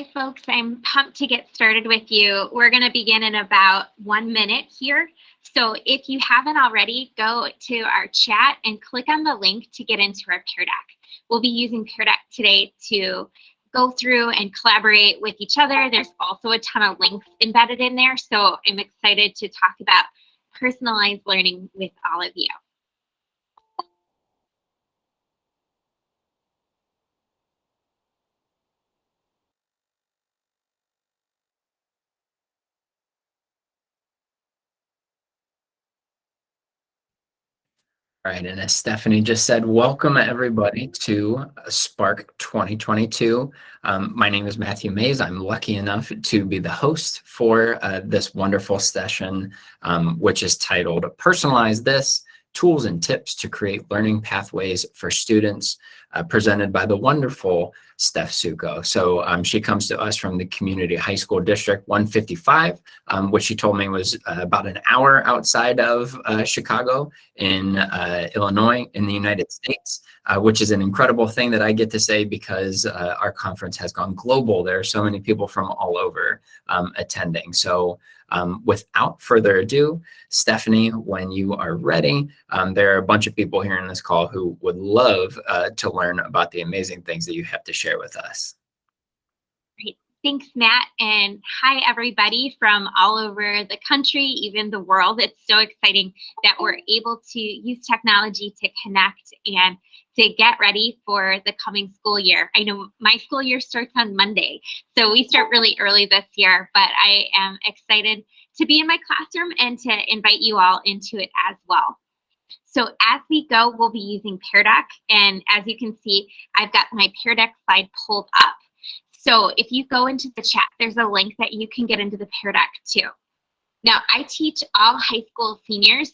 Hi, folks. I'm pumped to get started with you. We're going to begin in about 1 minute here. So if you haven't already, go to our chat and click on the link to get into our Peer Deck. We'll be using Peer Deck today to go through and collaborate with each other. There's also a ton of links embedded in there. So I'm excited to talk about personalized learning with all of you. All right, and as Stephanie just said, welcome everybody to SPARCC 2022. My name is Matthew Mays. I'm lucky enough to be the host for this wonderful session, which is titled Personalize This, Tools and Tips to Create Learning Pathways for Students, presented by the wonderful Steph Suko. So she comes to us from the Community High School District 155, which she told me was about an hour outside of Chicago in Illinois in the United States, which is an incredible thing that I get to say because our conference has gone global. There are so many people from all over attending. So without further ado, Stephanie, when you are ready, there are a bunch of people here in this call who would love to learn about the amazing things that you have to share with us. Great. Thanks, Matt. And hi, everybody from all over the country, even the world. It's so exciting that we're able to use technology to connect and to get ready for the coming school year. I know my school year starts on Monday, so we start really early this year, but I am excited to be in my classroom and to invite you all into it as well. So as we go, we'll be using Peer Deck, and as you can see, I've got my Peer Deck slide pulled up. So if you go into the chat, there's a link that you can get into the Peer Deck too. Now, I teach all high school seniors,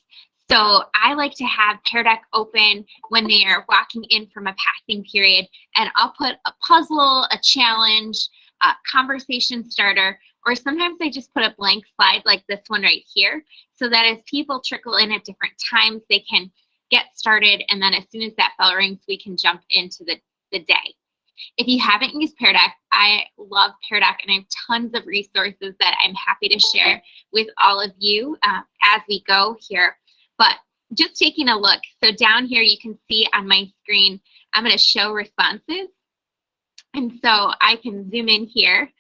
so I like to have Peer Deck open when they are walking in from a passing period, and I'll put a puzzle, a challenge, a conversation starter, or sometimes I just put a blank slide like this one right here, so that as people trickle in at different times, they can get started, and then as soon as that bell rings, we can jump into the day. If you haven't used Peer Deck, I love Peer Deck, and I have tons of resources that I'm happy to share with all of you as we go here. But just taking a look, so down here you can see on my screen, I'm going to show responses. And so I can zoom in here,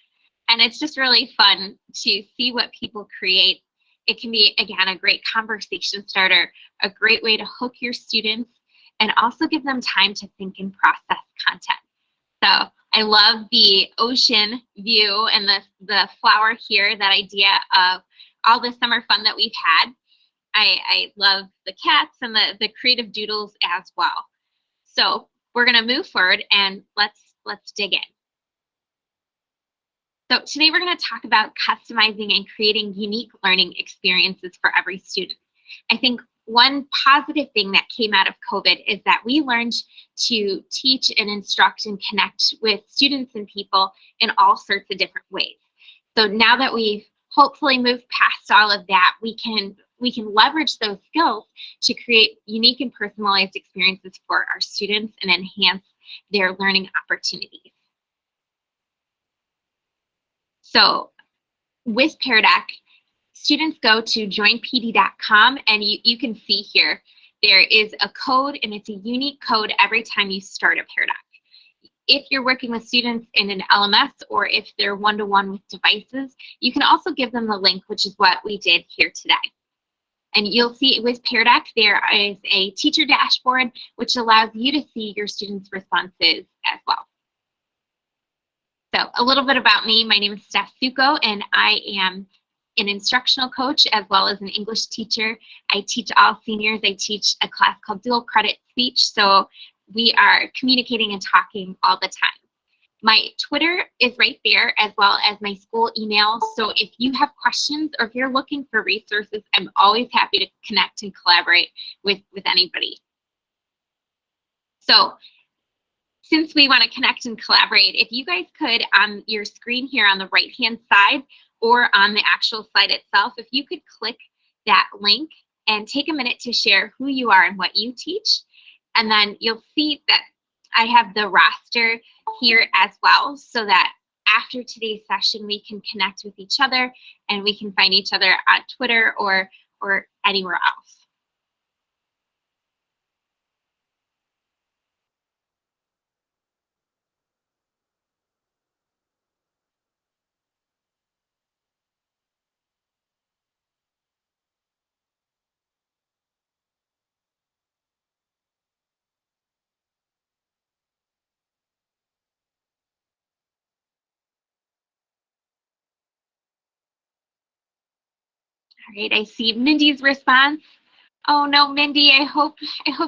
and it's just really fun to see what people create. It can be, again, a great conversation starter, a great way to hook your students, and also give them time to think and process content. So I love the ocean view and the flower here, that idea of all the summer fun that we've had. I love the cats and the creative doodles as well. So we're going to move forward and let's dig in. So today we're going to talk about customizing and creating unique learning experiences for every student. I think one positive thing that came out of COVID is that we learned to teach and instruct and connect with students and people in all sorts of different ways. So now that we've hopefully moved past all of that, we can leverage those skills to create unique and personalized experiences for our students and enhance their learning opportunities. So with Peer Deck, students go to joinpd.com, and you can see here, there is a code, and it's a unique code every time you start a Peer Deck. If you're working with students in an LMS, or if they're one-to-one with devices, you can also give them the link, which is what we did here today. And you'll see with Peer Deck, there is a teacher dashboard, which allows you to see your students' responses as well. So a little bit about me. My name is Steph Suko, and I am an instructional coach as well as an English teacher. I teach all seniors. I teach a class called dual credit speech. So we are communicating and talking all the time. My Twitter is right there, as well as my school email. So if you have questions or if you're looking for resources, I'm always happy to connect and collaborate with anybody. So since we want to connect and collaborate, if you guys could, on your screen here on the right-hand side or on the actual slide itself, if you could click that link and take a minute to share who you are and what you teach. And then you'll see that I have the roster here as well, so that after today's session, we can connect with each other and we can find each other on Twitter or anywhere else. All right, I see Mindy's response. Oh no, Mindy, I hope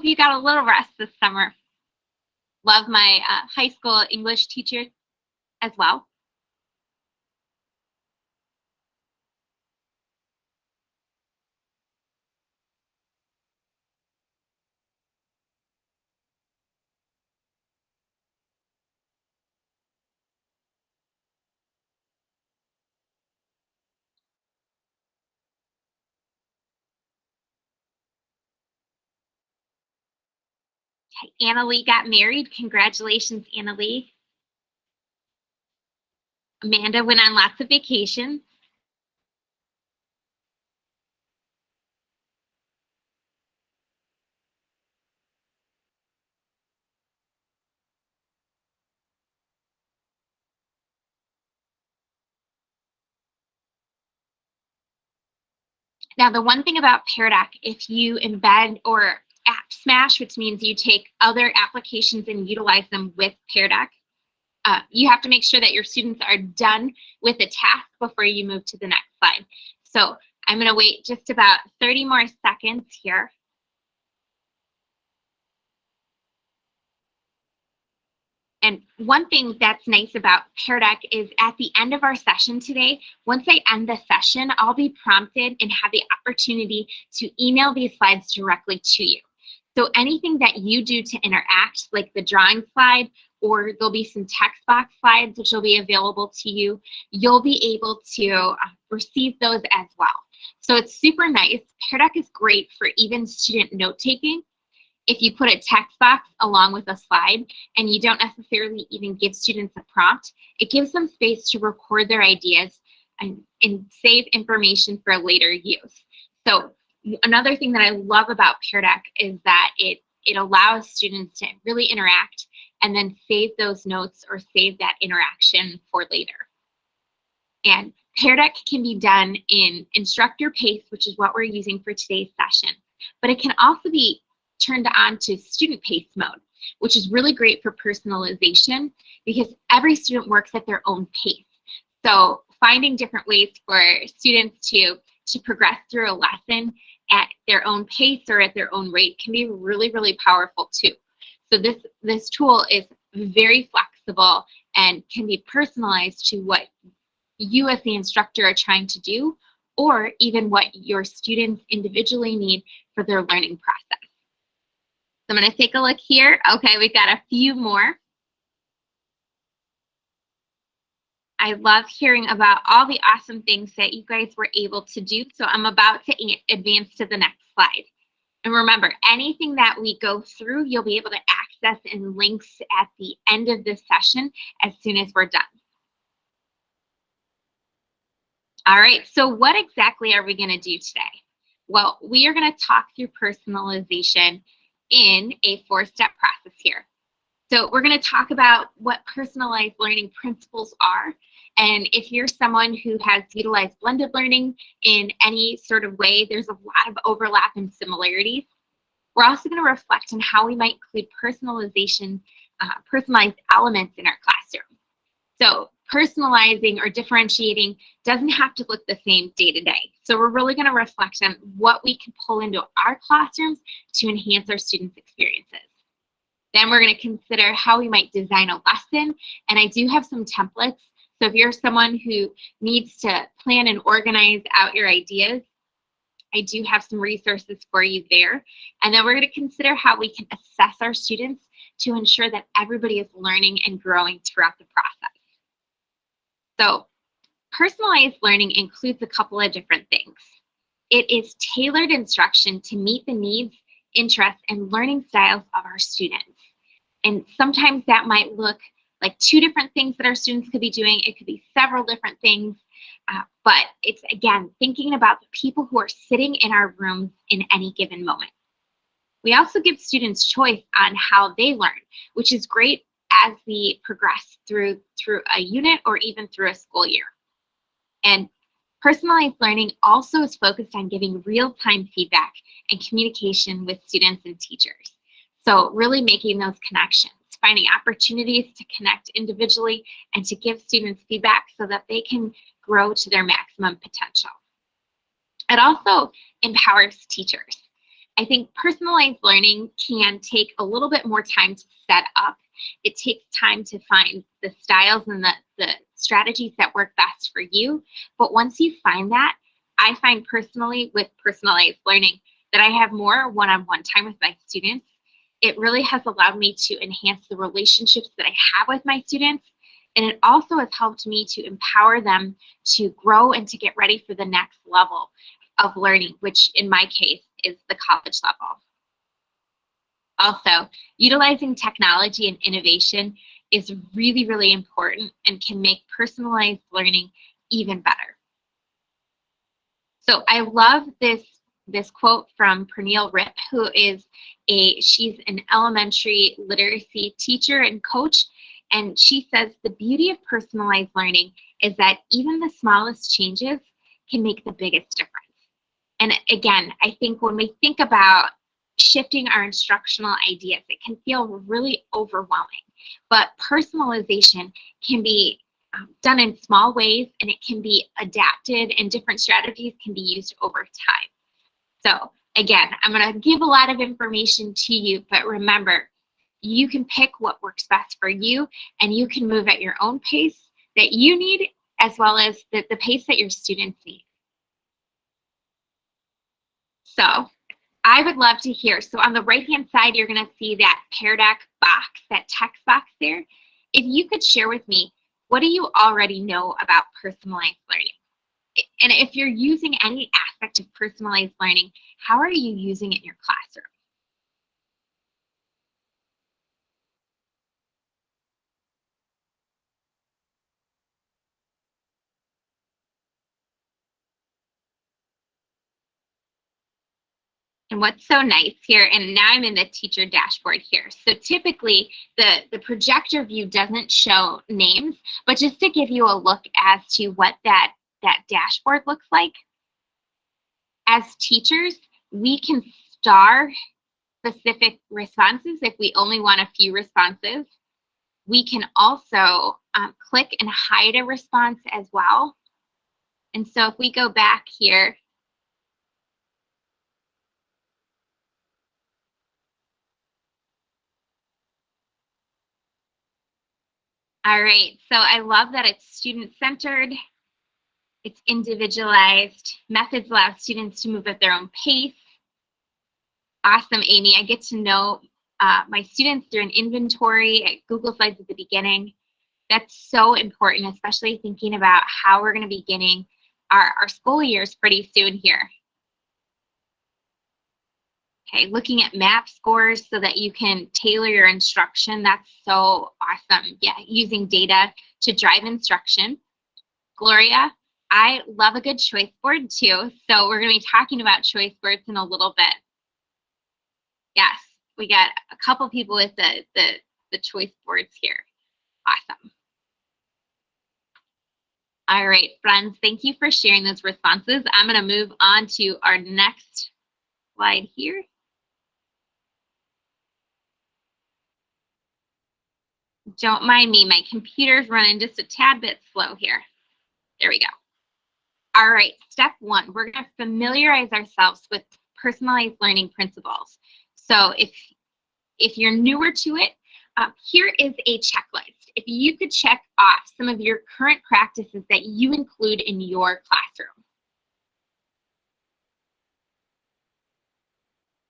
you got a little rest this summer. Love my high school English teacher as well. Okay, Anna Lee got married. Congratulations, Anna Lee. Amanda went on lots of vacations. Now, the one thing about Pear Deck, if you embed or app smash, which means you take other applications and utilize them with Pear Deck, you have to make sure that your students are done with a task before you move to the next slide. So I'm going to wait just about 30 more seconds here. And one thing that's nice about Pear Deck is at the end of our session today, once I end the session, I'll be prompted and have the opportunity to email these slides directly to you. So anything that you do to interact, like the drawing slide, or there'll be some text box slides which will be available to you, you'll be able to receive those as well. So it's super nice. Pear Deck is great for even student note-taking. If you put a text box along with a slide and you don't necessarily even give students a prompt, it gives them space to record their ideas and save information for later use. So another thing that I love about Pear Deck is that it allows students to really interact and then save those notes or save that interaction for later. And Pear Deck can be done in instructor pace, which is what we're using for today's session, but it can also be turned on to student pace mode, which is really great for personalization because every student works at their own pace. So finding different ways for students to progress through a lesson at their own pace or at their own rate can be really, really powerful too. So this tool is very flexible and can be personalized to what you as the instructor are trying to do, or even what your students individually need for their learning process. So I'm going to take a look here. Okay, we've got a few more. I love hearing about all the awesome things that you guys were able to do. So I'm about to advance to the next slide. And remember, anything that we go through, you'll be able to access in links at the end of this session as soon as we're done. All right, so what exactly are we going to do today? Well, we are going to talk through personalization in a 4-step process here. So we're going to talk about what personalized learning principles are. And if you're someone who has utilized blended learning in any sort of way, there's a lot of overlap and similarities. We're also going to reflect on how we might include personalization, personalized elements in our classroom. So personalizing or differentiating doesn't have to look the same day to day. So we're really going to reflect on what we can pull into our classrooms to enhance our students' experiences. Then we're going to consider how we might design a lesson. And I do have some templates. So if you're someone who needs to plan and organize out your ideas, I do have some resources for you there. And then we're going to consider how we can assess our students to ensure that everybody is learning and growing throughout the process. So personalized learning includes a couple of different things. It is tailored instruction to meet the needs, interests, and learning styles of our students. And sometimes that might look like 2 different things that our students could be doing. It could be several different things. But it's, again, thinking about the people who are sitting in our rooms in any given moment. We also give students choice on how they learn, which is great as we progress through a unit or even through a school year. And personalized learning also is focused on giving real-time feedback and communication with students and teachers. So really making those connections, finding opportunities to connect individually and to give students feedback so that they can grow to their maximum potential. It also empowers teachers. I think personalized learning can take a little bit more time to set up. It takes time to find the styles and the strategies that work best for you. But once you find that, I find personally with personalized learning that I have more one-on-one time with my students. It really has allowed me to enhance the relationships that I have with my students. And it also has helped me to empower them to grow and to get ready for the next level of learning, which in my case is the college level. Also, utilizing technology and innovation is really, really important and can make personalized learning even better. So I love this quote from Pernille Rip, who is she's an elementary literacy teacher and coach. And she says, the beauty of personalized learning is that even the smallest changes can make the biggest difference. And again, I think when we think about shifting our instructional ideas, it can feel really overwhelming. But personalization can be done in small ways, and it can be adapted, and different strategies can be used over time. So again, I'm going to give a lot of information to you, but remember, you can pick what works best for you, and you can move at your own pace that you need, as well as the pace that your students need. So I would love to hear. So on the right-hand side, you're going to see that Pear Deck box, that text box there. If you could share with me, what do you already know about personalized learning? And if you're using any aspect of personalized learning, how are you using it in your classroom? And what's so nice here, and now I'm in the teacher dashboard here. So typically the projector view doesn't show names, but just to give you a look as to what that dashboard looks like, as teachers, we can star specific responses if we only want a few responses. We can also click and hide a response as well. And so if we go back here, all right, so I love that it's student-centered, it's individualized, methods allow students to move at their own pace. Awesome, Amy. I get to know my students through an inventory at Google Slides at the beginning. That's so important, especially thinking about how we're going to be beginning our school years pretty soon here. Okay, looking at map scores so that you can tailor your instruction. That's so awesome. Yeah, using data to drive instruction. Gloria, I love a good choice board too. So we're going to be talking about choice boards in a little bit. Yes, we got a couple people with the choice boards here. Awesome. All right, friends, thank you for sharing those responses. I'm going to move on to our next slide here. Don't mind me, my computer's running just a tad bit slow here. There we go. All right, step one, we're going to familiarize ourselves with personalized learning principles. So if you're newer to it, here is a checklist. If you could check off some of your current practices that you include in your classroom.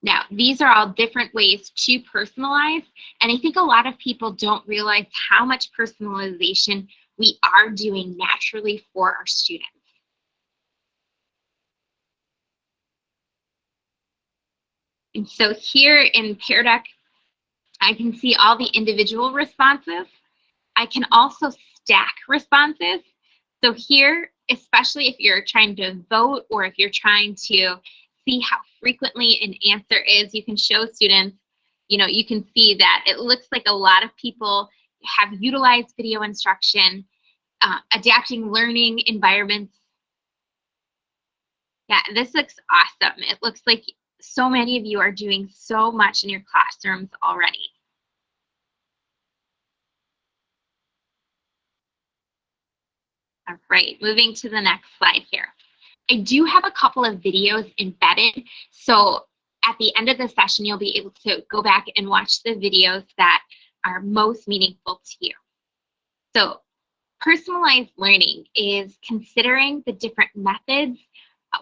Now, these are all different ways to personalize, and I think a lot of people don't realize how much personalization we are doing naturally for our students. And so here in Pear Deck, I can see all the individual responses. I can also stack responses. So here, especially if you're trying to vote or if you're trying to see how frequently an answer is, you can show students, you can see that it looks like a lot of people have utilized video instruction, adapting learning environments. Yeah, this looks awesome. It looks like so many of you are doing so much in your classrooms already. All right, moving to the next slide here. I do have a couple of videos embedded. So at the end of the session, you'll be able to go back and watch the videos that are most meaningful to you. So personalized learning is considering the different methods,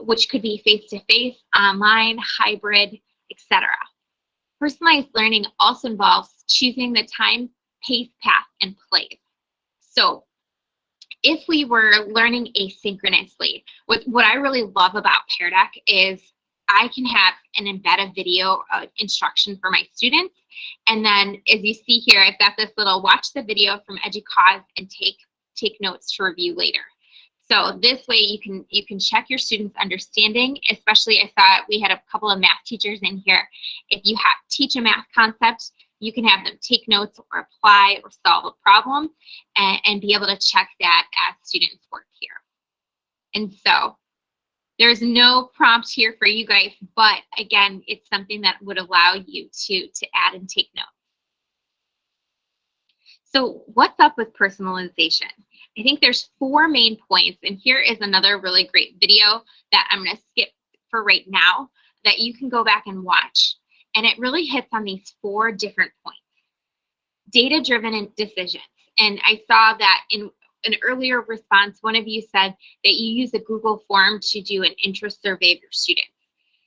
which could be face-to-face, online, hybrid, etc. Personalized learning also involves choosing the time, pace, path, and place. So if we were learning asynchronously, what I really love about Pear Deck is I can have an embedded video instruction for my students. And then as you see here, I've got this little watch the video from EduCause and take notes to review later. So this way you can check your students' understanding, especially I saw we had a couple of math teachers in here. If you teach a math concept, you can have them take notes or apply or solve a problem and be able to check that as students work here. And so there's no prompt here for you guys, but again, it's something that would allow you to add and take notes. So what's up with personalization? I think there's 4 main points, and here is another really great video that I'm going to skip for right now that you can go back and watch. And it really hits on these 4 different points. Data-driven decisions. And I saw that in an earlier response, one of you said that you use a Google form to do an interest survey of your students.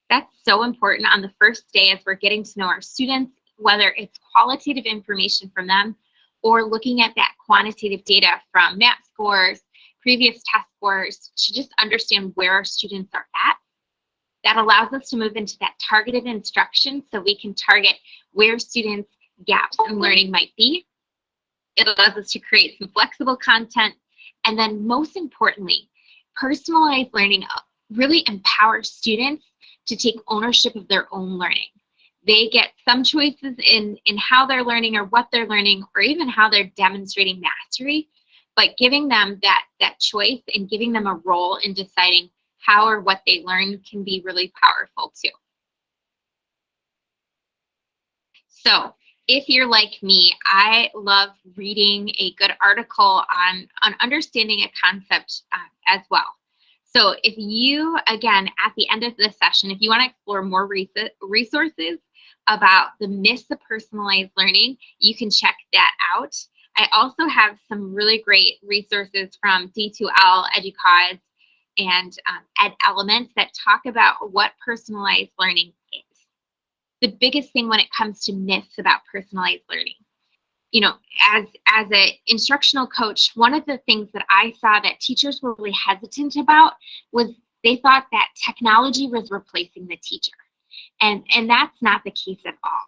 That's so important on the first day as we're getting to know our students, whether it's qualitative information from them or looking at that quantitative data from MAP scores, previous test scores, to just understand where our students are at. That allows us to move into that targeted instruction so we can target where students' gaps in learning might be. It allows us to create some flexible content. And then most importantly, personalized learning really empowers students to take ownership of their own learning. They get some choices in how they're learning or what they're learning or even how they're demonstrating mastery, but giving them that choice and giving them a role in deciding how or what they learn can be really powerful too. So if you're like me, I love reading a good article on understanding a concept as well. So if you, again, at the end of this session, if you want to explore more resources about the myths of personalized learning, you can check that out. I also have some really great resources from D2L, EduCause, and Ed Elements that talk about what personalized learning is. The biggest thing when it comes to myths about personalized learning, as an instructional coach, one of the things that I saw that teachers were really hesitant about was they thought that technology was replacing the teacher. And that's not the case at all.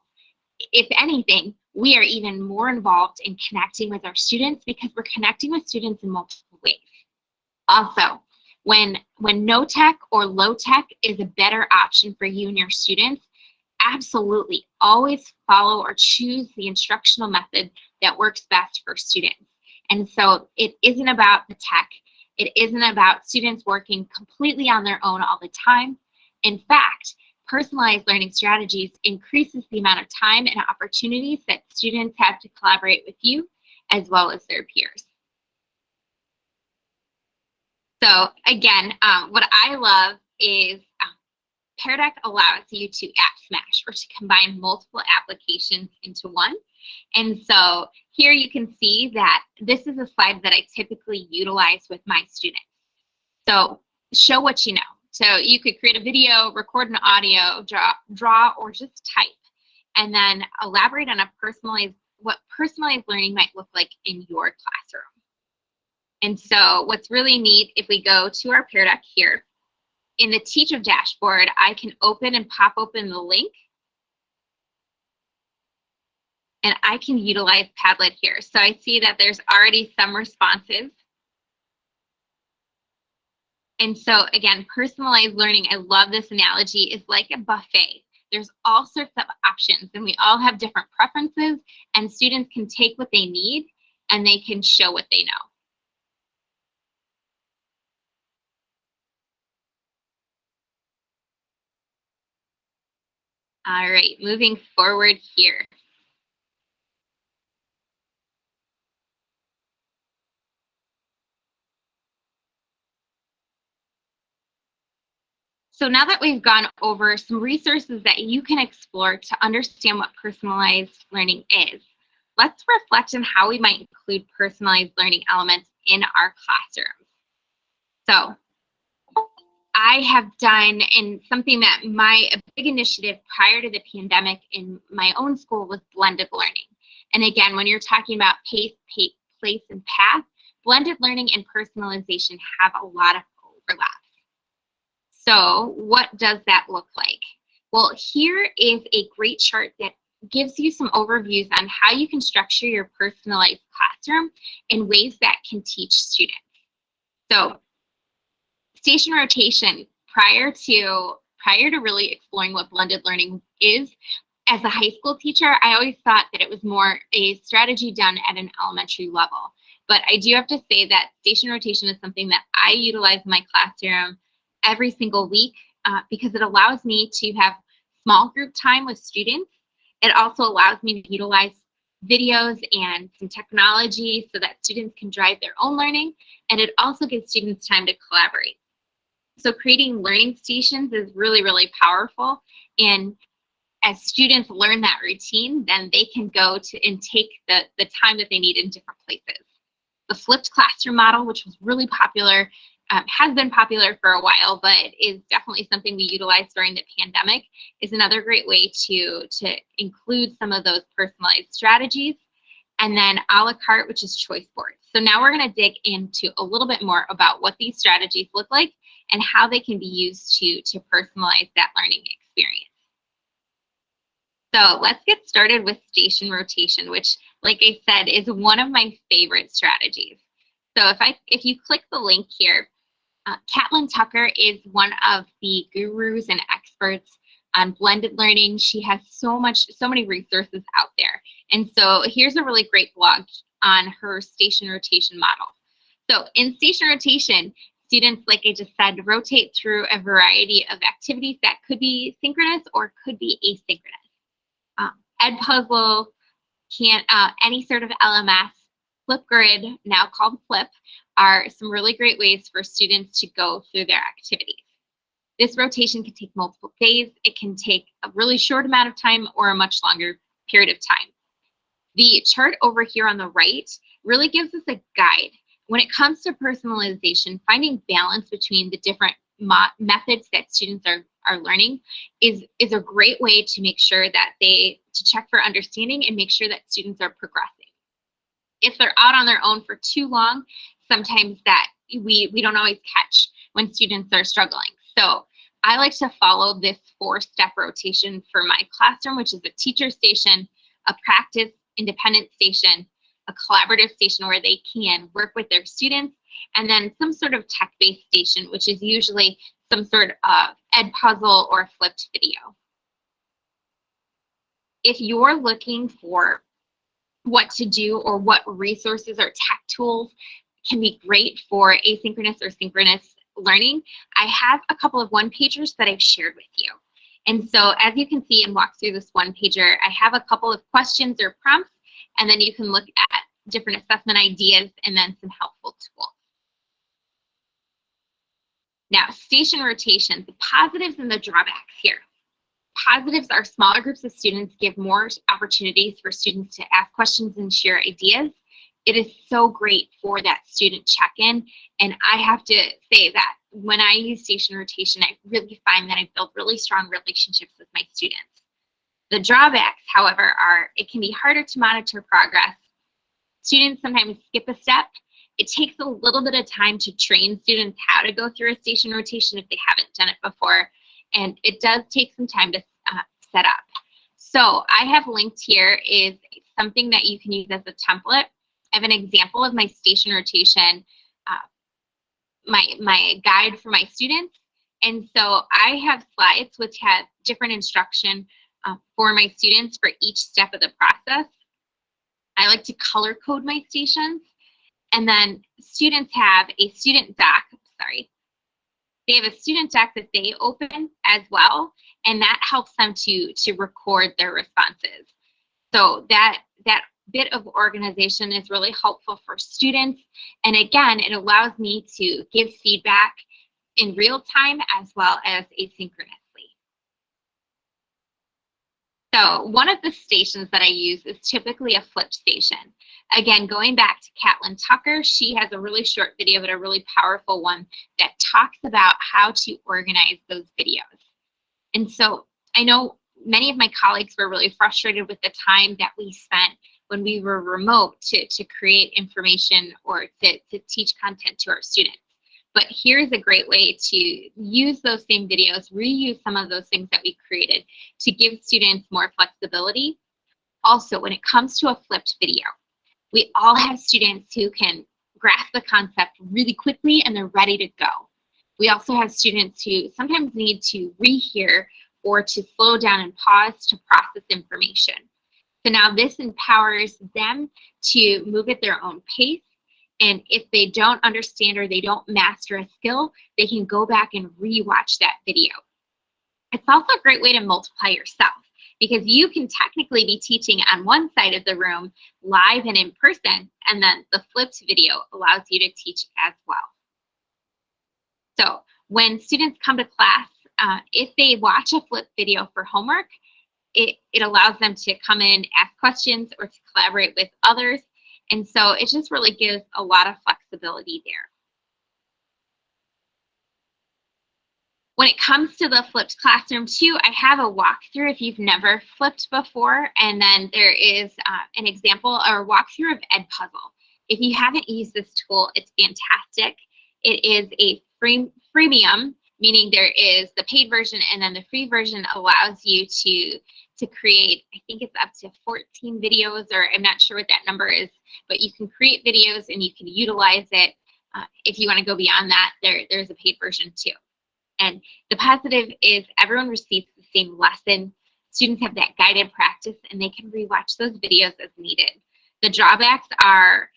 If anything, we are even more involved in connecting with our students because we're connecting with students in multiple ways. Also, when no tech or low tech is a better option for you and your students, absolutely always follow or choose the instructional method that works best for students. And so it isn't about the tech. It isn't about students working completely on their own all the time. In fact, personalized learning strategies increases the amount of time and opportunities that students have to collaborate with you as well as their peers. So again, what I love is Pear Deck allows you to app smash or to combine multiple applications into one. And so here you can see that this is a slide that I typically utilize with my students. So show what you know. So you could create a video, record an audio, draw, or just type, and then elaborate on what personalized learning might look like in your classroom. And so what's really neat, if we go to our Pear Deck here, in the teacher dashboard, I can open and pop open the link. and I can utilize Padlet here. So I see that there's already some responses. And so again, personalized learning, I love this analogy, is like a buffet. There's all sorts of options and we all have different preferences, and students can take what they need and they can show what they know. All right, moving forward here. So now that we've gone over some resources that you can explore to understand what personalized learning is, let's reflect on how we might include personalized learning elements in our classrooms. So I have done, and something that a big initiative prior to the pandemic in my own school was blended learning. And again, when you're talking about pace, place, and path, blended learning and personalization have a lot of overlap. So what does that look like? Well, here is a great chart that gives you some overviews on how you can structure your personalized classroom in ways that can teach students. So station rotation, prior to really exploring what blended learning is, as a high school teacher, I always thought that it was more a strategy done at an elementary level. But I do have to say that station rotation is something that I utilize in my classroom every single week because it allows me to have small group time with students. It also allows me to utilize videos and some technology so that students can drive their own learning, and it also gives students time to collaborate. So creating learning stations is really, really powerful, and as students learn that routine, then they can go to and take the time that they need in different places. The flipped classroom model, which was really popular, has been popular for a while, but is definitely something we utilized during the pandemic, is another great way to include some of those personalized strategies. And then a la carte, which is choice boards. So now we're going to dig into a little bit more about what these strategies look like and how they can be used to personalize that learning experience. So let's get started with station rotation, which, like I said, is one of my favorite strategies. So if you click the link here, Catlin Tucker is one of the gurus and experts on blended learning. She has so many resources out there. And so here's a really great blog on her station rotation model. So in station rotation, students, like I just said, rotate through a variety of activities that could be synchronous or could be asynchronous. Edpuzzle, any sort of LMS, Flipgrid, now called Flip, are some really great ways for students to go through their activities. This rotation can take multiple days. It can take a really short amount of time or a much longer period of time. The chart over here on the right really gives us a guide. When it comes to personalization, finding balance between the different methods that students are learning is a great way to make sure that to check for understanding and make sure that students are progressing. If they're out on their own for too long, sometimes that we don't always catch when students are struggling. So I like to follow this 4-step rotation for my classroom, which is a teacher station, a practice independent station, a collaborative station where they can work with their students, and then some sort of tech-based station, which is usually some sort of Edpuzzle or flipped video. If you're looking for what to do or what resources or tech tools can be great for asynchronous or synchronous learning, I have a couple of one-pagers that I've shared with you. And so as you can see and walk through this one-pager, I have a couple of questions or prompts, and then you can look at different assessment ideas and then some helpful tools. Now, station rotation, the positives and the drawbacks here. Positives are smaller groups of students give more opportunities for students to ask questions and share ideas. It is so great for that student check-in. And I have to say that when I use station rotation, I really find that I build really strong relationships with my students. The drawbacks, however, are it can be harder to monitor progress. Students sometimes skip a step. It takes a little bit of time to train students how to go through a station rotation if they haven't done it before. And it does take some time to set up. So I have linked here is something that you can use as a template. I have an example of my station rotation, my guide for my students. And so I have slides which have different instruction for my students for each step of the process. I like to color code my stations. And then students have a student doc, they have a student doc that they open as well, and that helps them to record their responses. So that bit of organization is really helpful for students. And again, it allows me to give feedback in real time as well as asynchronously. So one of the stations that I use is typically a flipped station. Again, going back to Catlin Tucker, she has a really short video, but a really powerful one that talks about how to organize those videos. And so I know many of my colleagues were really frustrated with the time that we spent when we were remote to create information or to teach content to our students. But here's a great way to use those same videos, reuse some of those things that we created to give students more flexibility. Also, when it comes to a flipped video, we all have students who can grasp the concept really quickly and they're ready to go. We also have students who sometimes need to rehear or to slow down and pause to process information. So now this empowers them to move at their own pace. And if they don't understand or they don't master a skill, they can go back and rewatch that video. It's also a great way to multiply yourself because you can technically be teaching on one side of the room live and in person, and then the flipped video allows you to teach as well. So when students come to class, if they watch a flipped video for homework, it allows them to come in, ask questions, or to collaborate with others. And so it just really gives a lot of flexibility there. When it comes to the flipped classroom too, I have a walkthrough if you've never flipped before. And then there is an example or walkthrough of Edpuzzle. If you haven't used this tool, it's fantastic. It is a freemium, meaning there is the paid version, and then the free version allows you to create, I think it's up to 14 videos, or I'm not sure what that number is, but you can create videos and you can utilize it. If you want to go beyond that, there's a paid version too. And the positive is everyone receives the same lesson. Students have that guided practice and they can rewatch those videos as needed. The drawbacks are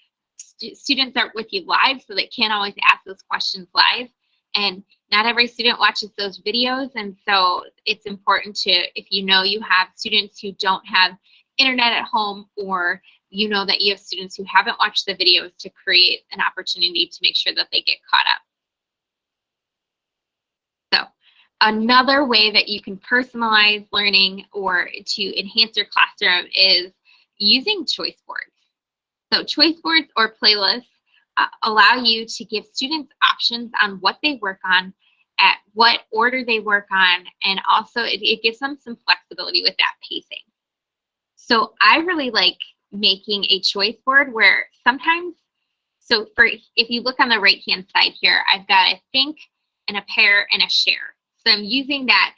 students aren't with you live, so they can't always ask those questions live. And not every student watches those videos. And so it's important to, if you know you have students who don't have internet at home, or you know that you have students who haven't watched the videos, to create an opportunity to make sure that they get caught up. So another way that you can personalize learning or to enhance your classroom is using choice boards. So choice boards or playlists allow you to give students options on what they work on, at what order they work on, and also it gives them some flexibility with that pacing. So I really like making a choice board where sometimes, so for, if you look on the right hand side here, I've got a think and a pair and a share. So I'm using that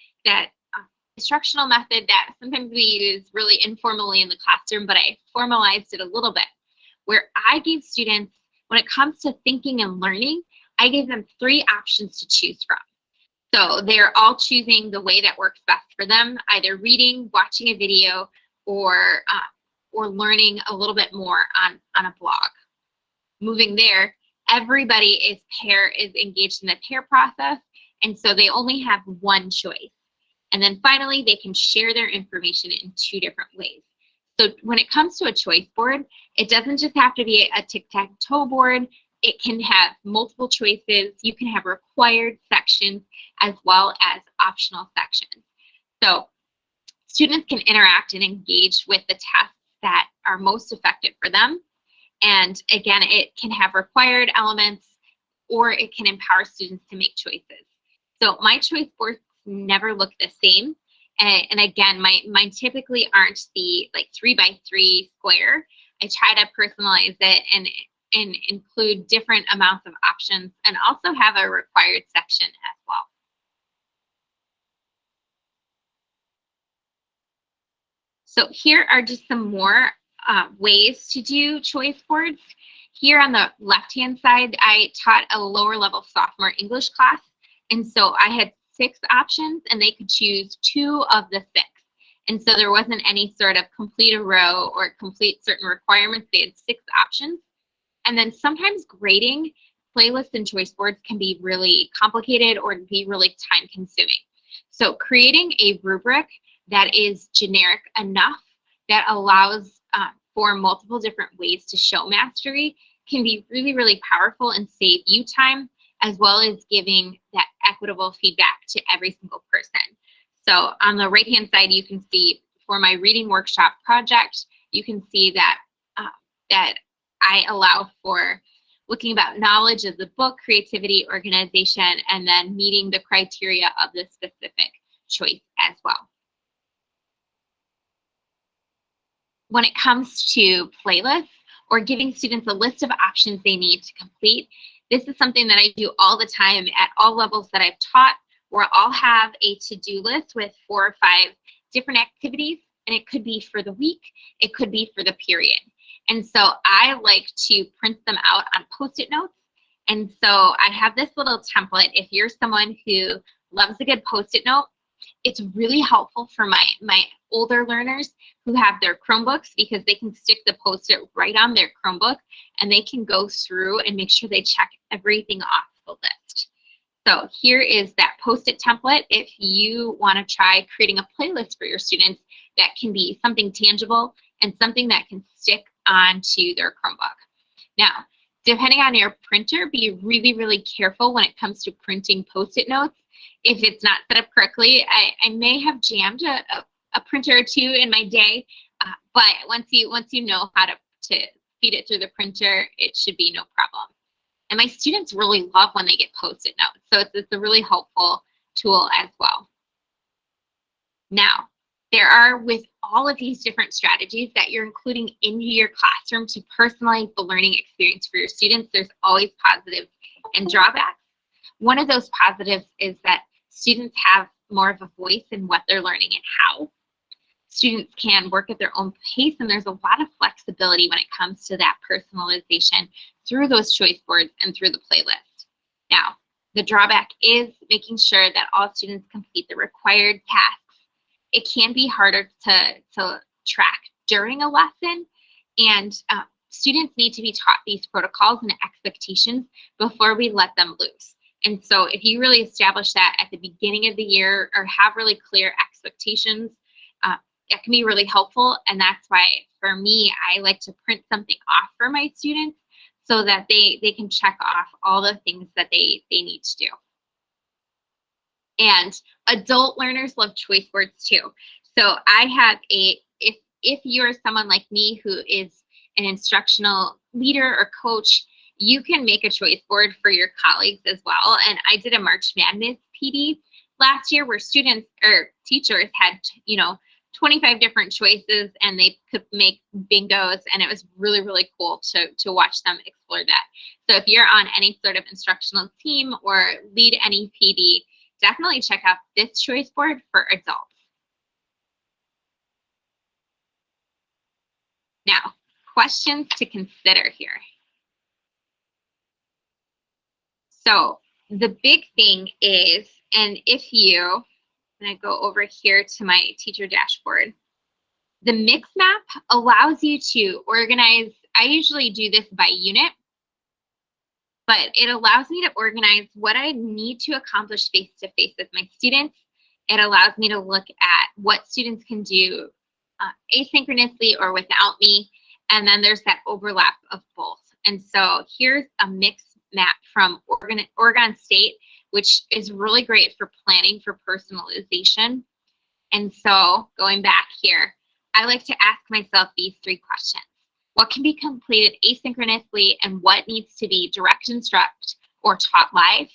instructional method that sometimes we use really informally in the classroom, but I formalized it a little bit, where I give students, when it comes to thinking and learning, I give them 3 options to choose from. So they're all choosing the way that works best for them, either reading, watching a video, or learning a little bit more on a blog. Moving there, everybody is engaged in the pair process, and so they only have one choice. And then finally, they can share their information in 2 different ways. So when it comes to a choice board, it doesn't just have to be a tic-tac-toe board. It can have multiple choices. You can have required sections as well as optional sections. So students can interact and engage with the tasks that are most effective for them. And again, it can have required elements, or it can empower students to make choices. So my choice boards never look the same. And again, mine typically aren't the like 3x3 square. I try to personalize it and include different amounts of options, and also have a required section as well. So here are just some more ways to do choice boards. Here on the left-hand side, I taught a lower level sophomore English class. And so I had 6 options and they could choose 2 of the 6. And so there wasn't any sort of complete a row or complete certain requirements. They had 6 options. And then sometimes grading playlists and choice boards can be really complicated or be really time consuming. So creating a rubric that is generic enough that allows for multiple different ways to show mastery can be really, really powerful and save you time, as well as giving that equitable feedback to every single person. So on the right-hand side, you can see for my reading workshop project, you can see that that I allow for looking about knowledge of the book, creativity, organization, and then meeting the criteria of the specific choice as well. When it comes to playlists or giving students a list of options they need to complete, this is something that I do all the time at all levels that I've taught, where I'll have a to-do list with 4 or 5 different activities, and it could be for the week, it could be for the period. And so I like to print them out on Post-it notes. And so I have this little template. If you're someone who loves a good Post-it note, it's really helpful for my older learners who have their Chromebooks, because they can stick the Post-it right on their Chromebook and they can go through and make sure they check everything off the list. So here is that Post-it template. If you want to try creating a playlist for your students, that can be something tangible and something that can stick onto their Chromebook. Now, depending on your printer, be really, really careful when it comes to printing Post-it notes. If it's not set up correctly, I may have jammed a printer or 2 in my day, but once you know how to feed it through the printer, it should be no problem. And my students really love when they get Post-it notes, so it's a really helpful tool as well. Now, there are, with all of these different strategies that you're including into your classroom to personalize the learning experience for your students, there's always positives and drawbacks. One of those positives is that students have more of a voice in what they're learning and how. Students can work at their own pace, and there's a lot of flexibility when it comes to that personalization through those choice boards and through the playlist. Now, the drawback is making sure that all students complete the required tasks. It can be harder to track during a lesson, and students need to be taught these protocols and expectations before we let them loose. And so if you really establish that at the beginning of the year or have really clear expectations, that can be really helpful. And that's why, for me, I like to print something off for my students so that they can check off all the things that they need to do. And adult learners love choice boards too. So I have if you're someone like me who is an instructional leader or coach, you can make a choice board for your colleagues as well. And I did a March Madness PD last year where students or teachers had, 25 different choices, and they could make bingos, and it was really, really cool to watch them explore that. So if you're on any sort of instructional team or lead any PD, definitely check out this choice board for adults. Now, questions to consider here. So the big thing is, and if you, and I go over here to my teacher dashboard, the mix map allows you to organize. I usually do this by unit, but it allows me to organize what I need to accomplish face-to-face with my students. It allows me to look at what students can do asynchronously or without me. And then there's that overlap of both. And so here's a mix map from Oregon State, which is really great for planning for personalization. And so going back here, I like to ask myself these 3 questions. What can be completed asynchronously and what needs to be direct instruct or taught live?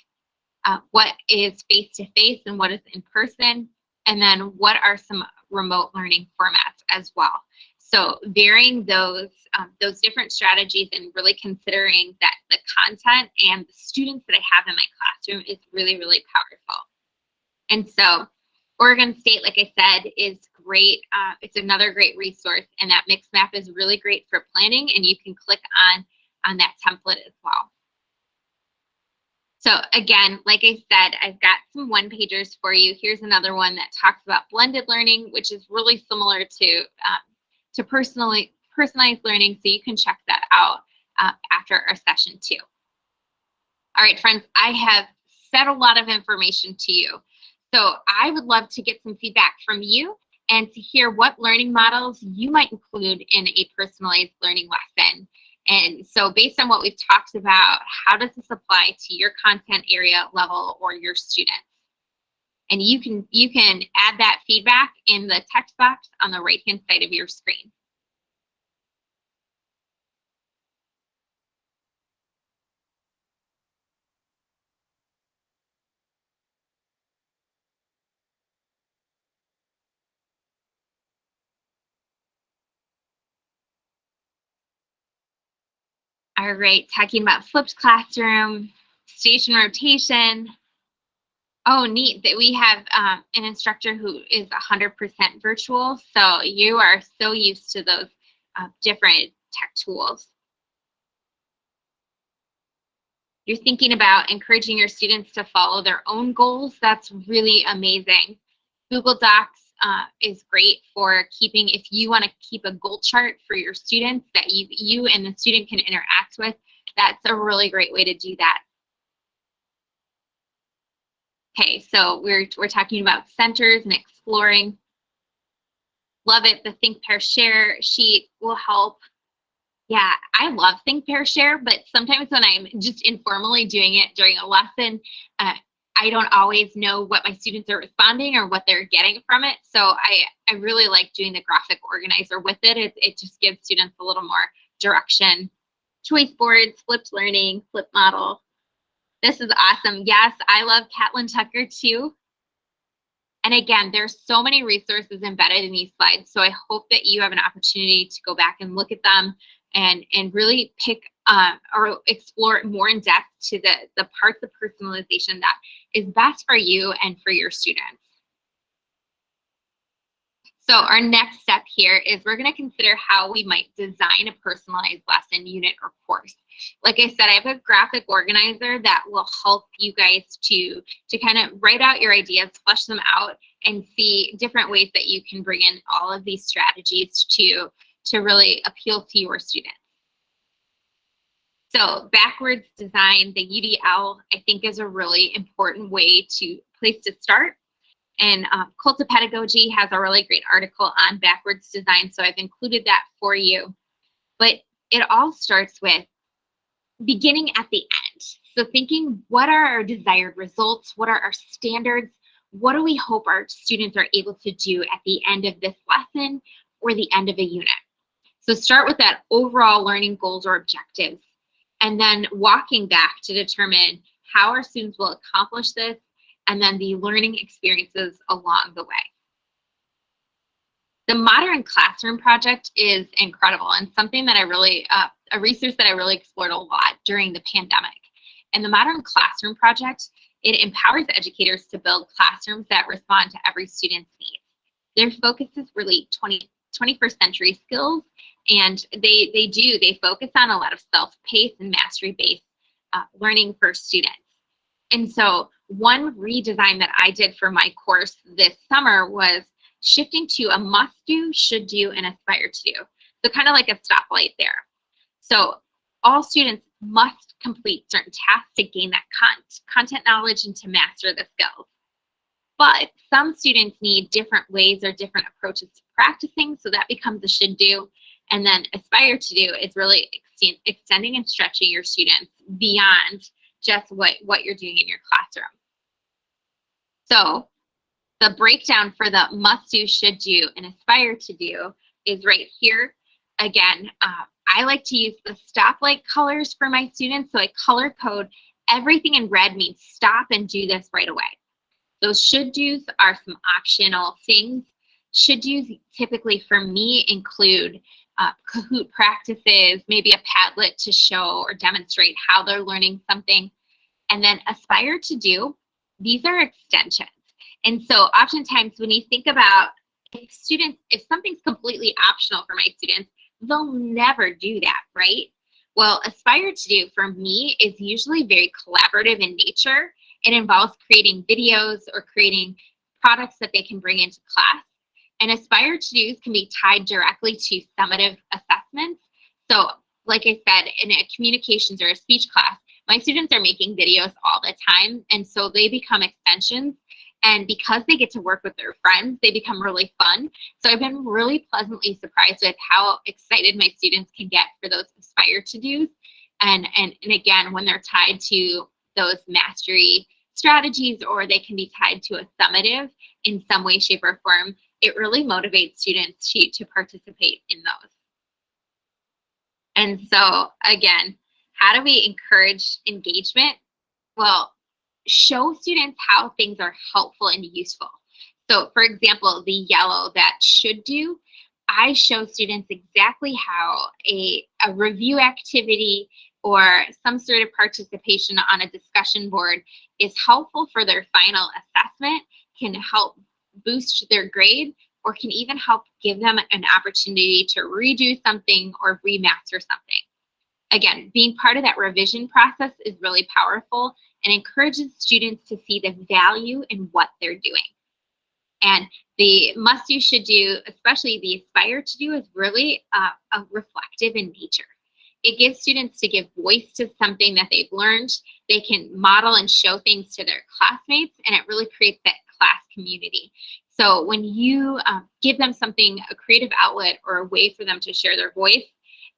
What is face-to-face and what is in person? And then what are some remote learning formats as well? So varying those different strategies and really considering that the content and the students that I have in my classroom is really, really powerful. And so Oregon State, like I said, is it's another great resource, and that mix map is really great for planning, and you can click on that template as well. So again, like I said, I've got some one-pagers for you. Here's another one that talks about blended learning, which is really similar to personalized learning, so you can check that out after our session too. All right, friends, I have said a lot of information to you. So I would love to get some feedback from you and to hear what learning models you might include in a personalized learning lesson. And so based on what we've talked about, how does this apply to your content area level or your students? And you can add that feedback in the text box on the right-hand side of your screen. All right, talking about flipped classroom, station rotation. Oh, neat that we have an instructor who is 100% virtual. So you are so used to those different tech tools. You're thinking about encouraging your students to follow their own goals. That's really amazing. Google Docs is great for keeping, if you want to keep a goal chart for your students that you and the student can interact with, that's a really great way to do that. Okay, so we're talking about centers and exploring. Love it. The Think, Pair, Share sheet will help. Yeah, I love Think, Pair, Share, but sometimes when I'm just informally doing it during a lesson, I don't always know what my students are responding or what they're getting from it. So I really like doing the graphic organizer with it. It just gives students a little more direction. Choice boards, flipped learning, flip model. This is awesome. Yes, I love Catlin Tucker too. And again, there's so many resources embedded in these slides. So I hope that you have an opportunity to go back and look at them and really pick or explore more in depth to the parts of personalization that is best for you and for your students. So our next step here is we're going to consider how we might design a personalized lesson, unit, or course. Like I said, I have a graphic organizer that will help you guys to kind of write out your ideas, flesh them out, and see different ways that you can bring in all of these strategies to really appeal to your students. So backwards design, the UDL, I think is a really important place to start. And Cult of Pedagogy has a really great article on backwards design, so I've included that for you. But it all starts with beginning at the end. So thinking, what are our desired results? What are our standards? What do we hope our students are able to do at the end of this lesson or the end of a unit? So start with that overall learning goals or objectives, and then walking back to determine how our students will accomplish this, and then the learning experiences along the way. The Modern Classroom Project is incredible and something that a resource that I really explored a lot during the pandemic. And the Modern Classroom Project, it empowers educators to build classrooms that respond to every student's needs. Their focus is really 21st century skills, and they focus on a lot of self-paced and mastery-based learning for students. And so one redesign that I did for my course this summer was shifting to a must do, should do, and aspire to do. So kind of like a stoplight there. So all students must complete certain tasks to gain that content knowledge and to master the skills. But some students need different ways or different approaches to practicing, so that becomes a should do. And then aspire to do is really extending and stretching your students beyond just what you're doing in your classroom. So the breakdown for the must do, should do, and aspire to do is right here. Again, I like to use the stoplight colors for my students. So I color code everything in red means stop and do this right away. Those should do's are some optional things. Should do's typically for me include Kahoot practices, maybe a Padlet to show or demonstrate how they're learning something. And then aspire to do, these are extensions. And so oftentimes when you think about if something's completely optional for my students, they'll never do that, right? Well, Aspire to Do for me is usually very collaborative in nature. It involves creating videos or creating products that they can bring into class. And Aspire to Do's can be tied directly to summative assessments. So, like I said, in a communications or a speech class, my students are making videos all the time, and so they become extensions. And because they get to work with their friends, they become really fun. So I've been really pleasantly surprised with how excited my students can get for those Aspire to Do's. And again, when they're tied to those mastery strategies, or they can be tied to a summative in some way, shape, or form, it really motivates students to participate in those. And so again, how do we encourage engagement? Well, show students how things are helpful and useful. So for example, the yellow, that should do, I show students exactly how a review activity or some sort of participation on a discussion board is helpful for their final assessment, can help boost their grade, or can even help give them an opportunity to redo something or remaster something. Again, being part of that revision process is really powerful and encourages students to see the value in what they're doing. And the must do, should do, especially the Aspire to Do, is really a reflective in nature. It gives students to give voice to something that they've learned. They can model and show things to their classmates, and it really creates that class community. So when you give them something, a creative outlet or a way for them to share their voice,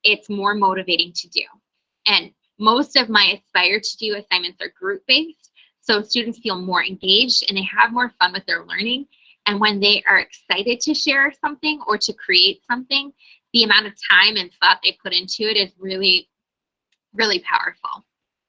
it's more motivating to do. And most of my Aspire to Do assignments are group-based, so students feel more engaged and they have more fun with their learning. And when they are excited to share something or to create something, the amount of time and thought they put into it is really, really powerful.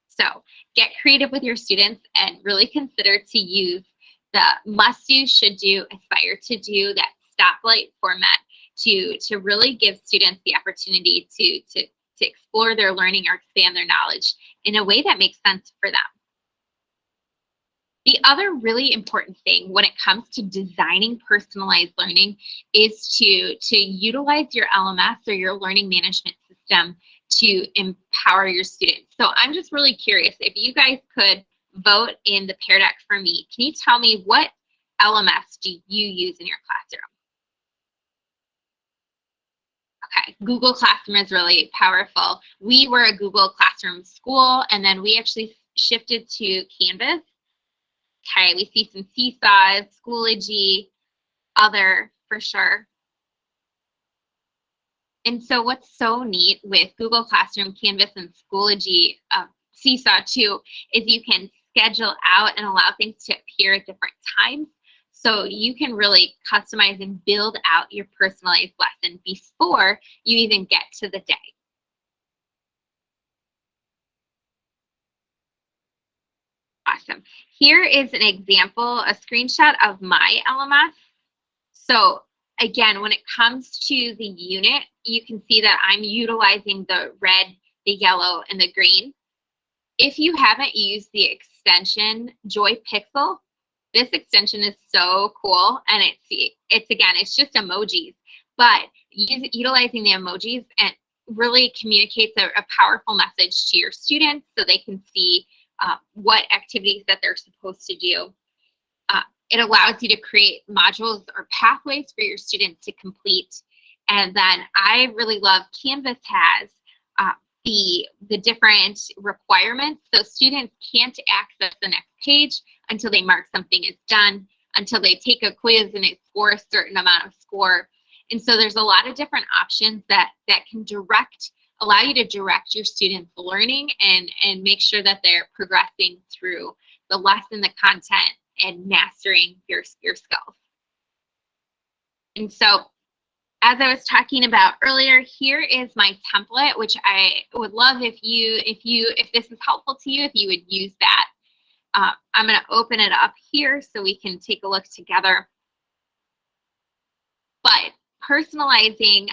So get creative with your students and really consider to use the must do, should do, Aspire to Do, that stoplight format to really give students the opportunity to explore their learning or expand their knowledge in a way that makes sense for them. The other really important thing when it comes to designing personalized learning is to utilize your LMS or your learning management system to empower your students. So I'm just really curious, if you guys could vote in the Pear Deck for me, can you tell me what LMS do you use in your classroom? Okay, Google Classroom is really powerful. We were a Google Classroom school, and then we actually shifted to Canvas. Okay, we see some Seesaws, Schoology, other for sure. And so what's so neat with Google Classroom, Canvas, and Schoology, Seesaw too, is you can schedule out and allow things to appear at different times. So you can really customize and build out your personalized lesson before you even get to the day. Awesome. Here is an example, a screenshot of my LMS. So again, when it comes to the unit, you can see that I'm utilizing the red, the yellow, and the green. If you haven't used the extension Joy Pixel, this extension is so cool, and it's just emojis, but utilizing the emojis and really communicates a powerful message to your students so they can see what activities that they're supposed to do. It allows you to create modules or pathways for your students to complete. And then I really love Canvas has the different requirements. So students can't access the next page until they mark something as done, until they take a quiz and it scores a certain amount of score. And so there's a lot of different options that can allow you to direct your students' learning and make sure that they're progressing through the lesson, the content, and mastering your skills. And so, as I was talking about earlier, here is my template, which I would love if this is helpful to you, if you would use that. I'm going to open it up here so we can take a look together. But personalizing,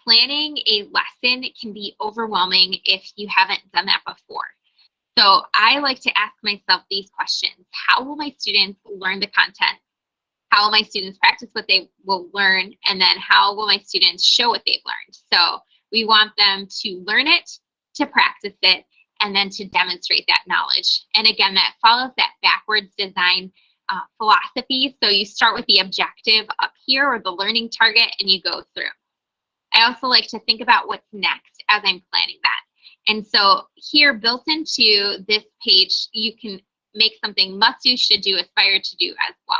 planning a lesson can be overwhelming if you haven't done that before. So I like to ask myself these questions. How will my students learn the content? how will my students practice what they will learn, and then how will my students show what they've learned. So we want them to learn it, to practice it, and then to demonstrate that knowledge. And again, that follows that backwards design philosophy. So you start with the objective up here, or the learning target, and you go through. I also like to think about what's next as I'm planning that. And so here, built into this page, you can make something must do, should do, aspire to do as well.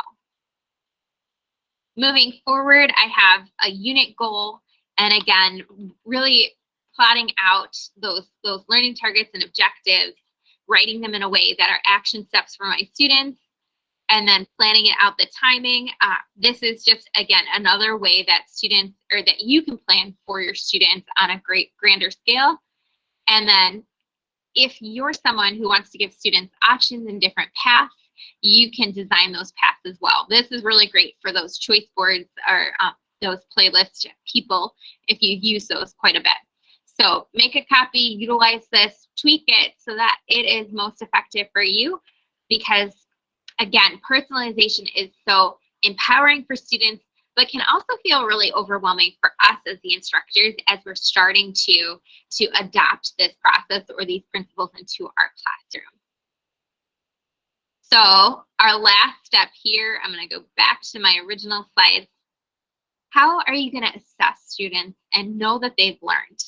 Moving forward, I have a unit goal, and again, really plotting out those learning targets and objectives, writing them in a way that are action steps for my students, and then planning it out, the timing. This is just, again, another way that students, or that you can plan for your students on a grander scale. And then if you're someone who wants to give students options and different paths, you can design those paths as well. This is really great for those choice boards, or those playlist people, if you use those quite a bit. So make a copy, utilize this, tweak it so that it is most effective for you, because again, personalization is so empowering for students, but can also feel really overwhelming for us as the instructors as we're starting to adopt this process or these principles into our classroom. So our last step here, I'm going to go back to my original slides. How are you going to assess students and know that they've learned?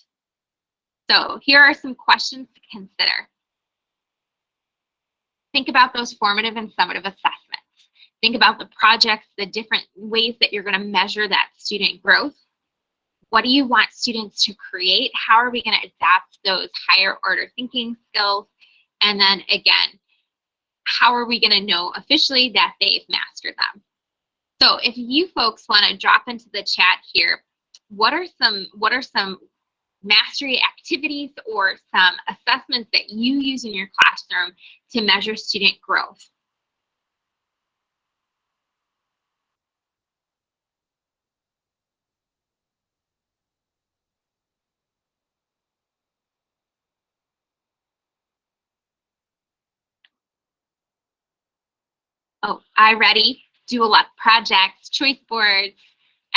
So here are some questions to consider. Think about those formative and summative assessments. Think about the projects, the different ways that you're going to measure that student growth. What do you want students to create? How are we going to adapt those higher order thinking skills? And then again, how are we going to know officially that they've mastered them? So if you folks want to drop into the chat here, what are some mastery activities or some assessments that you use in your classroom to measure student growth? Oh, iReady, do a lot of projects, choice boards,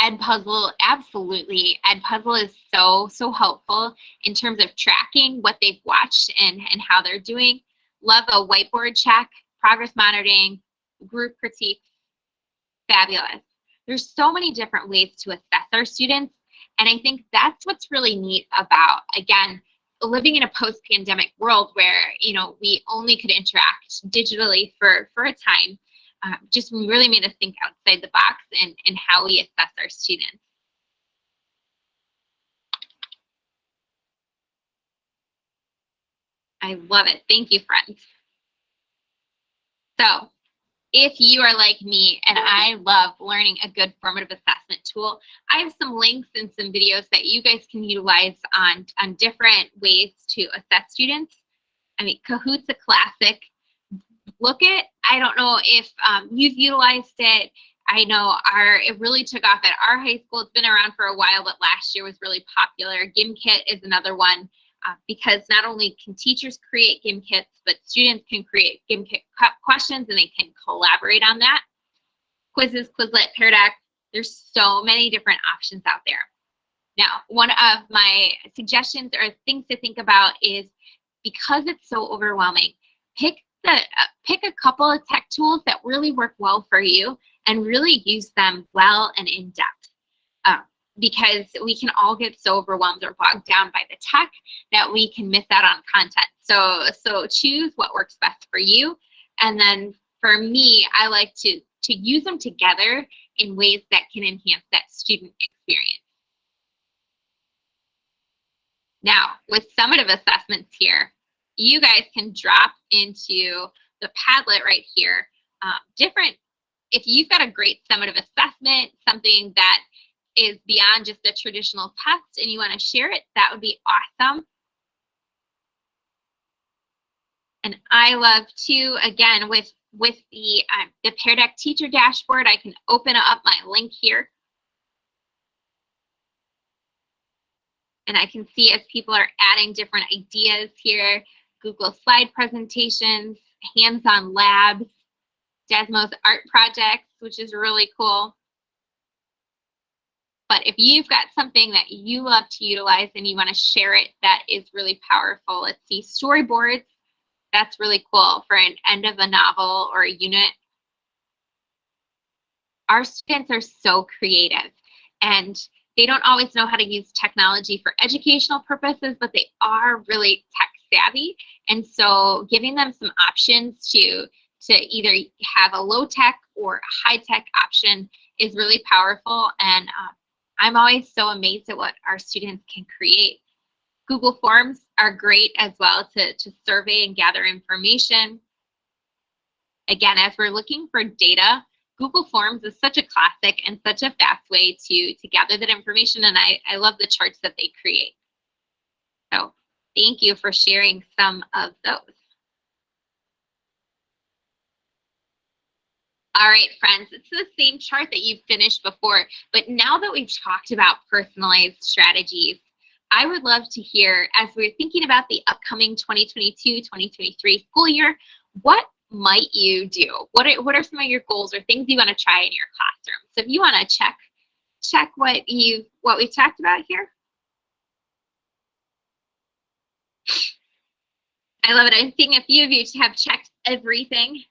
Edpuzzle, absolutely. Edpuzzle is so helpful in terms of tracking what they've watched and how they're doing. Love a whiteboard check, progress monitoring, group critiques, fabulous. There's so many different ways to assess our students, and I think that's what's really neat about, again, living in a post-pandemic world where, you know, we only could interact digitally for a time. Just really made us think outside the box and how we assess our students. I love it. Thank you, friends. So if you are like me and I love learning a good formative assessment tool, I have some links and some videos that you guys can utilize on different ways to assess students. I mean, Kahoot's a classic. Look at, I don't know if you've utilized it. I know it really took off at our high school. It's been around for a while, but last year was really popular. GimKit is another one because not only can teachers create GimKits, but students can create GimKit questions and they can collaborate on that. Quizzes, Quizlet, Pear Deck, there's so many different options out there. Now, one of my suggestions or things to think about is, because it's so overwhelming, pick a couple of tech tools that really work well for you and really use them well and in depth, because we can all get so overwhelmed or bogged down by the tech that we can miss out on content. So choose what works best for you. And then for me, I like to use them together in ways that can enhance that student experience. Now, with summative assessments here, you guys can drop into the Padlet right here. If you've got a great summative assessment, something that is beyond just a traditional test and you want to share it, that would be awesome. And I love to, again, with the Pear Deck teacher dashboard, I can open up my link here. And I can see as people are adding different ideas here, Google slide presentations, hands-on labs. Desmo's art projects, which is really cool. But if you've got something that you love to utilize and you want to share it, that is really powerful. Let's see, storyboards. That's really cool for an end of a novel or a unit. Our students are so creative, and they don't always know how to use technology for educational purposes, but they are really tech savvy. And so giving them some options to either have a low tech or a high tech option is really powerful. And I'm always so amazed at what our students can create. Google Forms are great as well to survey and gather information. Again, as we're looking for data, Google Forms is such a classic and such a fast way to gather that information, and I love the charts that they create. So thank you for sharing some of those. All right, friends, it's the same chart that you've finished before, but now that we've talked about personalized strategies, I would love to hear, as we're thinking about the upcoming 2022-2023 school year, what might you do? What are some of your goals or things you want to try in your classroom? So if you want to check what we've talked about here. I love it. I'm seeing a few of you have checked everything.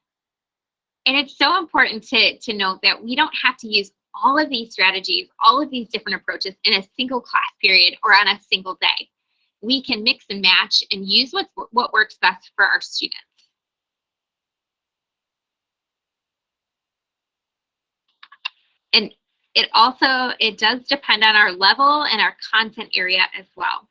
And it's so important to note that we don't have to use all of these strategies, all of these different approaches in a single class period or on a single day. We can mix and match and use what works best for our students. And it does depend on our level and our content area as well.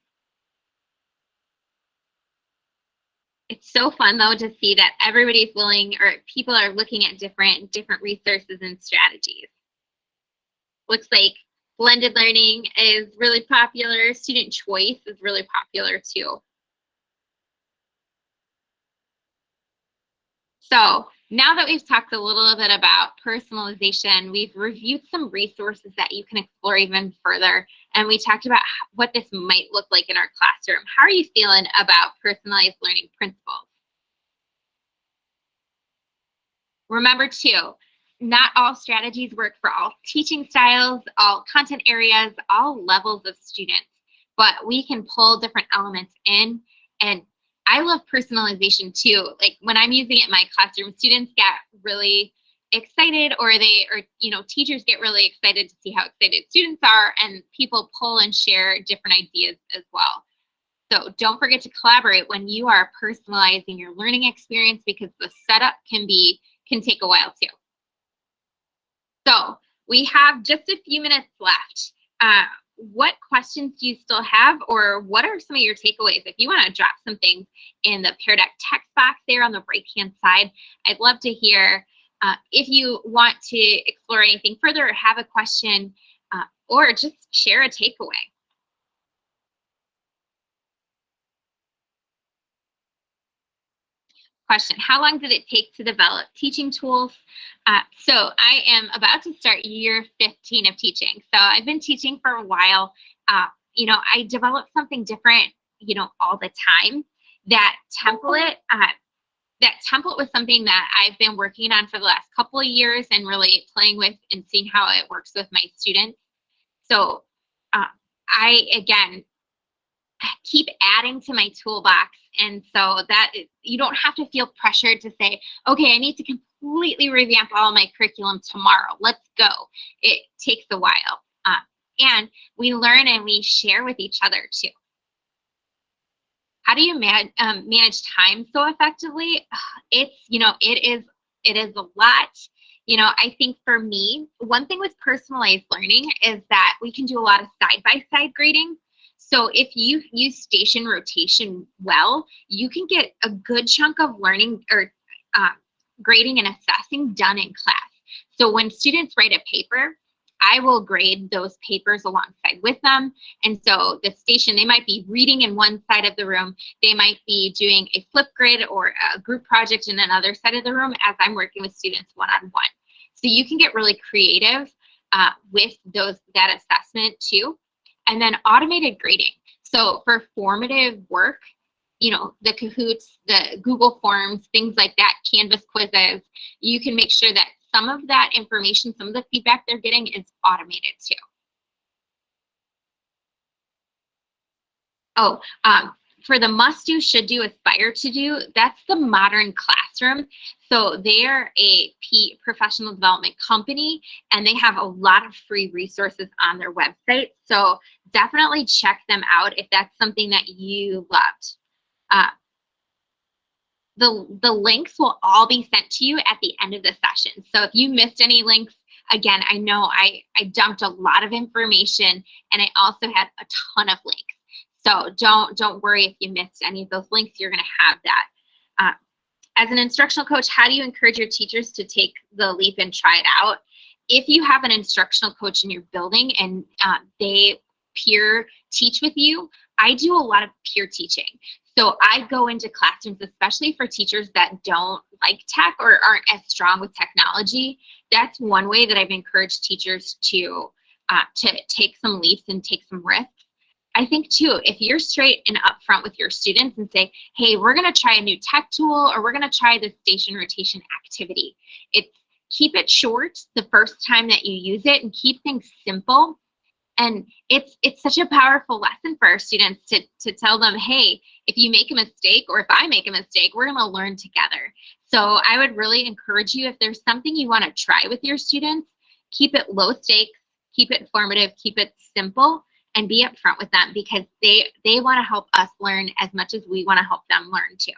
It's so fun though to see that everybody's willing, or people are looking at different resources and strategies. Looks like blended learning is really popular. Student choice is really popular too. So now that we've talked a little bit about personalization, we've reviewed some resources that you can explore even further, and we talked about what this might look like in our classroom. How are you feeling about personalized learning principles? Remember too, not all strategies work for all teaching styles, all content areas, all levels of students, but we can pull different elements in. And I love personalization too. Like when I'm using it in my classroom, students get really excited, or teachers get really excited to see how excited students are, and people pull and share different ideas as well. So don't forget to collaborate when you are personalizing your learning experience, because the setup can take a while too. So we have just a few minutes left. What questions do you still have, or what are some of your takeaways? If you want to drop something in the Pear Deck text box there on the right-hand side, I'd love to hear if you want to explore anything further or have a question, or just share a takeaway. Question: how long did it take to develop teaching tools? So I am about to start year 15 of teaching. So I've been teaching for a while. I developed something different, all the time. That template was something that I've been working on for the last couple of years and really playing with and seeing how it works with my students. So I, again, keep adding to my toolbox. And so that you don't have to feel pressured to say, okay, I need to completely revamp all my curriculum tomorrow. Let's go. It takes a while. And we learn and we share with each other too. How do you manage time so effectively? It is a lot. I think for me, one thing with personalized learning is that we can do a lot of side-by-side grading. So if you use station rotation well, you can get a good chunk of learning or grading and assessing done in class. So when students write a paper, I will grade those papers alongside with them. And so the station, they might be reading in one side of the room. They might be doing a flip grid or a group project in another side of the room as I'm working with students one-on-one. So you can get really creative with that assessment too. And then automated grading. So for formative work, you know, the Kahoots, the Google Forms, things like that, Canvas quizzes, you can make sure that some of that information, some of the feedback they're getting is automated too. Oh, for the must do, should do, aspire to do, that's the Modern Classroom. So they're a professional development company, and they have a lot of free resources on their website. So definitely check them out if that's something that you loved. The links will all be sent to you at the end of the session. So if you missed any links, again, I know I dumped a lot of information, and I also had a ton of links. So don't worry if you missed any of those links. You're going to have that. As an instructional coach, how do you encourage your teachers to take the leap and try it out? If you have an instructional coach in your building and they peer teach with you, I do a lot of peer teaching. So I go into classrooms, especially for teachers that don't like tech or aren't as strong with technology. That's one way that I've encouraged teachers to take some leaps and take some risks. I think too, if you're straight and upfront with your students and say, hey, we're going to try a new tech tool, or we're going to try this station rotation activity. Keep it short the first time that you use it, and keep things simple. And it's such a powerful lesson for our students to tell them, hey, if you make a mistake, or if I make a mistake, we're going to learn together. So I would really encourage you, if there's something you want to try with your students, keep it low stakes, keep it formative, keep it simple, and be upfront with them, because they want to help us learn as much as we want to help them learn too.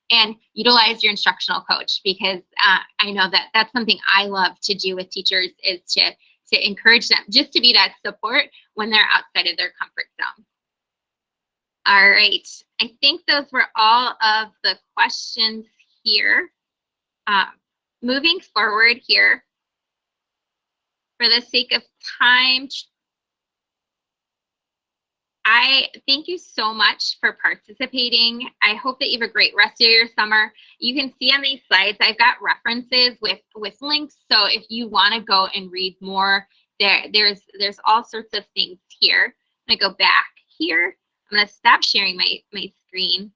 And utilize your instructional coach, because I know that that's something I love to do with teachers, is to encourage them just to be that support when they're outside of their comfort zone. All right, I think those were all of the questions here. Moving forward here, for the sake of time, I thank you so much for participating. I hope that you have a great rest of your summer. You can see on these slides, I've got references with links. So if you want to go and read more, there's all sorts of things here. I'm gonna go back here. I'm gonna stop sharing my screen.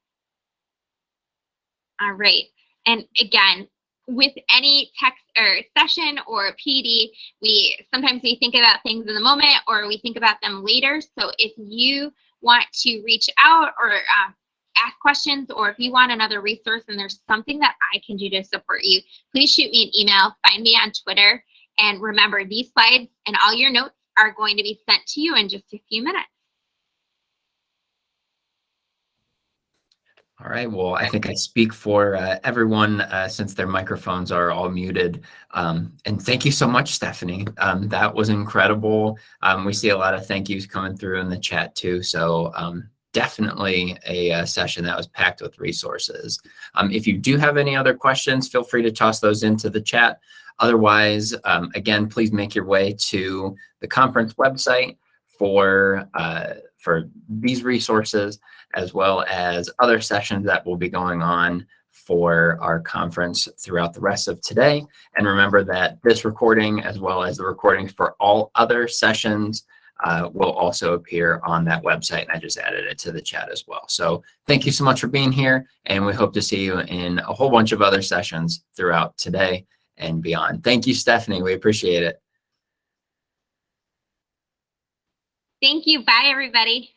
All right, and again, with any text or session or PD, sometimes we think about things in the moment, or we think about them later. So if you want to reach out or ask questions, or if you want another resource and there's something that I can do to support you, please shoot me an email, find me on Twitter. And remember, these slides and all your notes are going to be sent to you in just a few minutes. All right, well, I think I speak for everyone since their microphones are all muted. And thank you so much, Stephanie. That was incredible. We see a lot of thank yous coming through in the chat too. So definitely a session that was packed with resources. If you do have any other questions, feel free to toss those into the chat. Otherwise, again, please make your way to the conference website for these resources, as well as other sessions that will be going on for our conference throughout the rest of today. And remember that this recording, as well as the recordings for all other sessions, will also appear on that website. And I just added it to the chat as well. So thank you so much for being here, and we hope to see you in a whole bunch of other sessions throughout today and beyond. Thank you, Stephanie. We appreciate it. Thank you. Bye, everybody.